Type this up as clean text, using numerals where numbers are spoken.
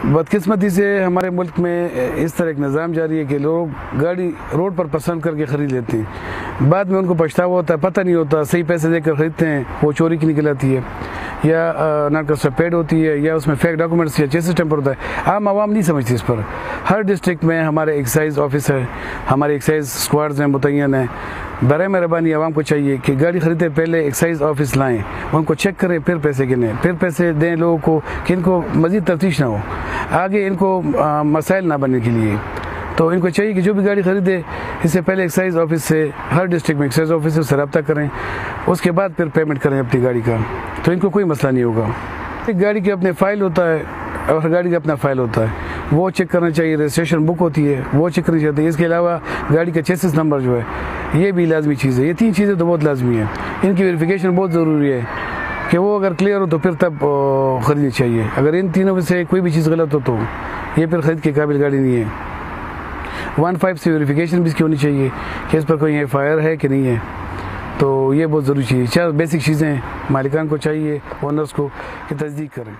बदकिस्मती से हमारे मुल्क में इस तरह एक निज़ाम जारी है कि लोग गाड़ी रोड पर पसंद करके ख़रीद लेते हैं, बाद में उनको पछतावा होता है, पता नहीं होता, सही पैसे देकर ख़रीदते हैं, वो चोरी की निकल आती है या नाटक पेड होती है या उसमें फेक डॉक्यूमेंट्स या चेसिस टेम्पर होता है। आम आवाम नहीं समझती इस पर। हर डिस्ट्रिक्ट में हमारे एक्साइज ऑफिस है, हमारे एक्साइज स्क्वाड्स हैं, मुतय्यन हैं। बराए मेहरबानी आवाम को चाहिए कि गाड़ी ख़रीदते पहले एक्साइज ऑफिस लाएँ, उनको चेक करें, फिर पैसे गिनें, फिर पैसे दें लोगों को कि इनको मज़ीद तफ्तीश ना हो, आगे इनको मसाइल ना बनने के लिए। तो इनको चाहिए कि जो भी गाड़ी ख़रीदे इससे पहले एक्साइज ऑफिस से, हर डिस्ट्रिक्ट में एक्साइज ऑफिस से रब्ता करें, उसके बाद फिर पेमेंट करें अपनी गाड़ी का, तो इनको कोई मसला नहीं होगा। एक गाड़ी के अपने फ़ाइल होता है और हर गाड़ी का अपना फ़ाइल होता है, वो चेक करना चाहिए। रजिस्ट्रेशन बुक होती है, वो चेक करनी चाहिए। इसके अलावा गाड़ी का चेसिस नंबर जो है, ये भी लाजमी चीज़ है। ये 3 चीज़ें तो बहुत लाजमी है, इनकी वेरिफिकेशन बहुत ज़रूरी है कि वो अगर क्लियर हो तो फिर तब ख़रीदनी चाहिए। अगर इन तीनों में से कोई भी चीज़ गलत हो तो ये फिर ख़रीद के काबिल गाड़ी नहीं है। 1.5 से वेरिफिकेशन भी इसकी होनी चाहिए कि इस पर कोई FIR है कि नहीं है। तो ये बहुत ज़रूरी चीज़ है। 4 बेसिक चीज़ें मालिकान को चाहिए, ओनर्स को, कि तस्दीक करें।